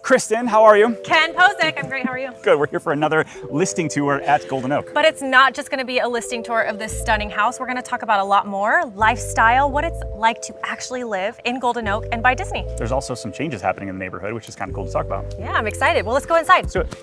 Kristen, how are you? Ken, Pozek, I'm great, how are you? Good, we're here for another listing tour at Golden Oak. But it's not just gonna be a listing tour of this stunning house. We're gonna talk about a lot more, lifestyle, what it's like to actually live in Golden Oak and by Disney. There's also some changes happening in the neighborhood, which is kind of cool to talk about. Yeah, I'm excited. Well, let's go inside. Let's do it.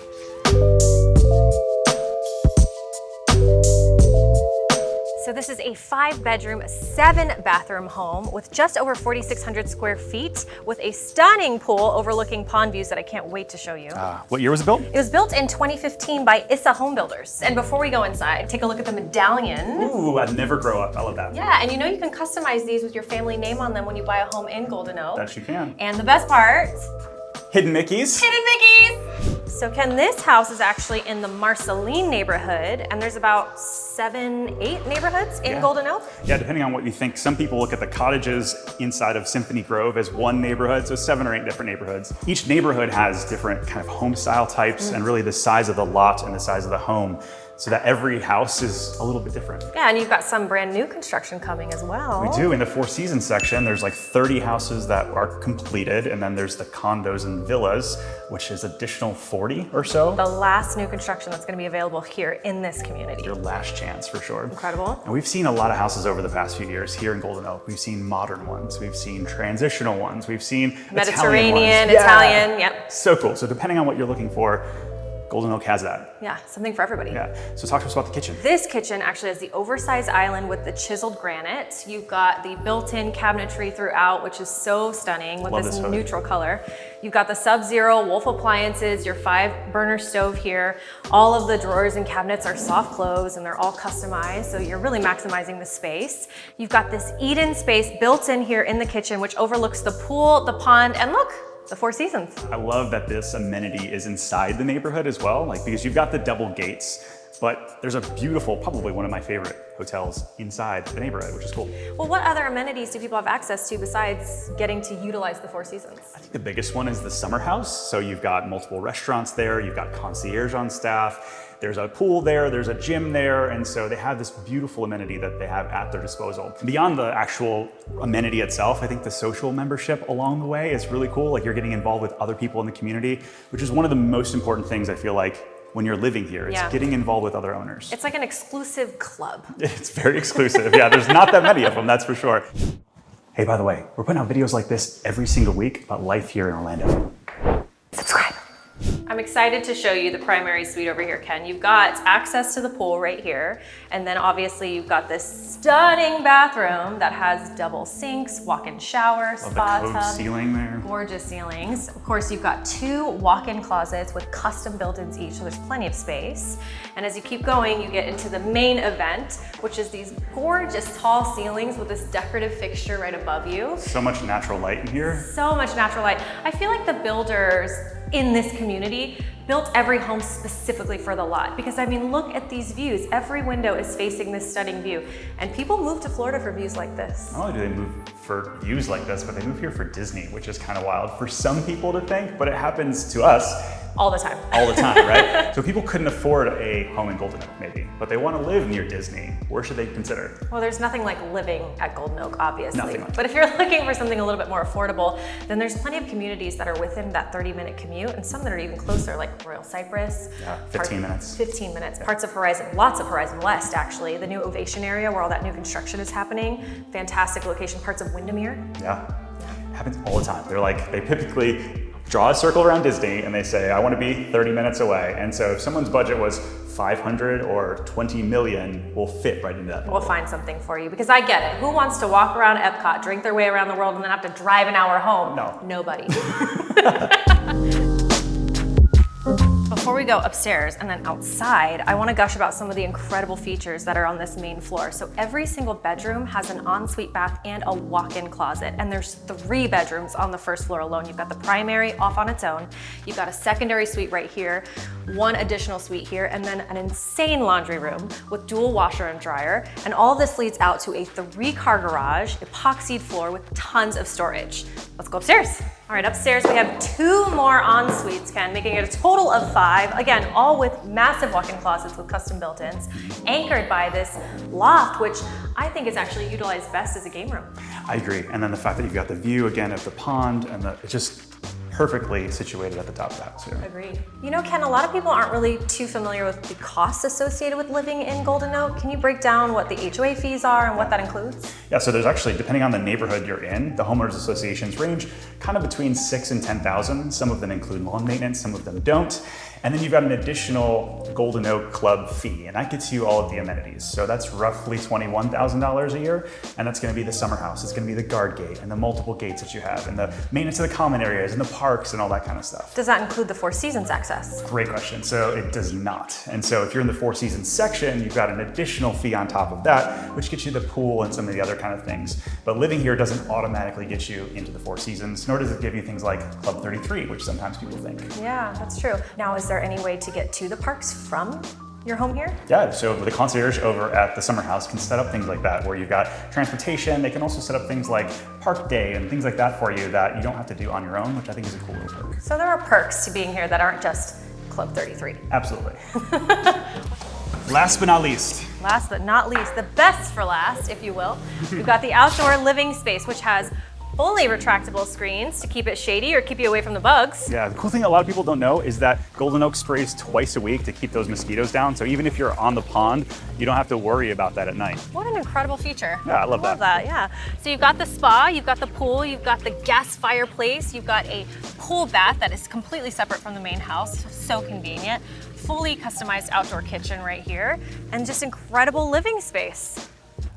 So this is a 5-bedroom, 7-bathroom home with just over 4,600 square feet with a stunning pool overlooking pond views that I can't wait to show you. What year was it built? It was built in 2015 by Issa Home Builders. And before we go inside, take a look at the medallion. Ooh, I'd never grow up. I love that. Yeah, and you know you can customize these with your family name on them when you buy a home in Golden Oak. That you can. And the best part, Hidden Mickeys. Hidden Mickeys! So Ken, this house is actually in the Marceline neighborhood, and there's about 7, 8 neighborhoods in Golden Oak. Yeah, depending on what you think. Some people look at the cottages inside of Symphony Grove as one neighborhood, so 7 or 8 different neighborhoods. Each neighborhood has different kind of home style types and really the size of the lot and the size of the home, so that every house is a little bit different. Yeah, and you've got some brand new construction coming as well. We do. In the Four Seasons section, there's like 30 houses that are completed, and then there's the condos and villas, which is additional 40 or so. The last new construction that's going to be available here in this community. Your last chance for sure. Incredible. And we've seen a lot of houses over the past few years here in Golden Oak. We've seen modern ones, we've seen transitional ones, we've seen Mediterranean, Italian Italian, yep. So cool. So depending on what you're looking for, Golden Oak has that. Yeah, something for everybody. Yeah. So talk to us about the kitchen. This kitchen actually has the oversized island with the chiseled granite. You've got the built-in cabinetry throughout, which is so stunning with this neutral color. You've got the Sub-Zero Wolf appliances, your 5-burner stove here. All of the drawers and cabinets are soft close and they're all customized, so you're really maximizing the space. You've got this Eden space built in here in the kitchen, which overlooks the pool, the pond, and look, the Four Seasons. I love that this amenity is inside the neighborhood as well, like because you've got the double gates, but there's a beautiful, probably one of my favorite hotels inside the neighborhood, which is cool. Well, what other amenities do people have access to besides getting to utilize the Four Seasons? I think the biggest one is the summer house. So you've got multiple restaurants there, you've got concierge on staff, there's a pool there, there's a gym there, and so they have this beautiful amenity that they have at their disposal. Beyond the actual amenity itself, I think the social membership along the way is really cool. Like you're getting involved with other people in the community, which is one of the most important things I feel like when you're living here. It's getting involved with other owners. It's like an exclusive club. It's very exclusive. Yeah, there's not that many of them, that's for sure. Hey, by the way, we're putting out videos like this every single week about life here in Orlando. Subscribe. I'm excited to show you the primary suite over here, Ken. You've got access to the pool right here. And then obviously you've got this stunning bathroom that has double sinks, walk-in shower, spa tub. Cove ceiling there. Gorgeous ceilings. Of course, you've got 2 walk-in closets with custom built-ins each, so there's plenty of space. And as you keep going, you get into the main event, which is these gorgeous tall ceilings with this decorative fixture right above you. So much natural light in here. So much natural light. I feel like the builders in this community built every home specifically for the lot, because I mean, look at these views. Every window is facing this stunning view, and people move to Florida for views like this. Not only do they move for views like this, but they move here for Disney, which is kind of wild for some people to think, but it happens to us all the time. All the time, right? So people couldn't afford a home in Golden Oak maybe, but they want to live near Disney. Where should they consider? Well, there's nothing like living at Golden Oak, obviously. Nothing like but if you're looking for something a little bit more affordable, then there's plenty of communities that are within that 30-minute commute, and some that are even closer, like Royal Cypress. Yeah, 15 minutes. 15 minutes. Yeah. Parts of Horizon, lots of Horizon West, actually. The new Ovation area where all that new construction is happening. Fantastic location. Parts of Windermere. Yeah. Happens all the time. They're like, they typically draw a circle around Disney and they say, I want to be 30 minutes away. And so if someone's budget was 500 or 20 million, we'll fit right into that. We'll find something for you, because I get it. Who wants to walk around Epcot, drink their way around the world, and then have to drive an hour home? No. Nobody. Before we go upstairs and then outside, I want to gush about some of the incredible features that are on this main floor. So every single bedroom has an ensuite bath and a walk-in closet, and there's 3 bedrooms on the first floor alone. You've got the primary off on its own, you've got a secondary suite right here, 1 additional suite here, and then an insane laundry room with dual washer and dryer. And all this leads out to a 3-car garage, epoxied floor with tons of storage. Let's go upstairs. All right, upstairs we have 2 more en-suites, Ken, making it a total of 5. Again, all with massive walk-in closets with custom built-ins, anchored by this loft, which I think is actually utilized best as a game room. I agree. And then the fact that you've got the view again of the pond and perfectly situated at the top of the house here. Agreed. You know, Ken, a lot of people aren't really too familiar with the costs associated with living in Golden Oak. Can you break down what the HOA fees are and what that includes? Yeah, so there's actually, depending on the neighborhood you're in, the homeowners associations range kind of between $6,000 and $10,000. Some of them include lawn maintenance, some of them don't. And then you've got an additional Golden Oak Club fee, and that gets you all of the amenities. So that's roughly $21,000 a year, and that's gonna be the summer house, it's gonna be the guard gate, and the multiple gates that you have, and the maintenance of the common areas, and the parks, and all that kind of stuff. Does that include the Four Seasons access? Great question. So it does not. And so if you're in the Four Seasons section, you've got an additional fee on top of that, which gets you the pool and some of the other kind of things. But living here doesn't automatically get you into the Four Seasons, nor does it give you things like Club 33, which sometimes people think. Yeah, that's true. Now, is there any way to get to the parks from your home here? Yeah, so the concierge over at the summer house can set up things like that, where you've got transportation. They can also set up things like park day and things like that for you that you don't have to do on your own, which I think is a cool little perk. So there are perks to being here that aren't just Club 33. Absolutely. Last but not least. Last but not least, the best for last, if you will, we've got the outdoor living space, which has fully retractable screens to keep it shady or keep you away from the bugs. Yeah, the cool thing a lot of people don't know is that Golden Oak sprays twice a week to keep those mosquitoes down. So even if you're on the pond, you don't have to worry about that at night. What an incredible feature. Yeah, I love that. Yeah. So you've got the spa, you've got the pool, you've got the gas fireplace, you've got a pool bath that is completely separate from the main house. So convenient. Fully customized outdoor kitchen right here, and just incredible living space.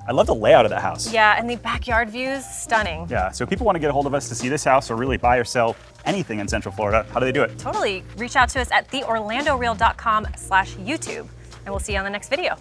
I love the layout of the house. Yeah, and the backyard views, stunning. Yeah, so if people want to get a hold of us to see this house or really buy or sell anything in Central Florida, how do they do it? Totally. Reach out to us at theorlandoreal.com/YouTube, and we'll see you on the next video.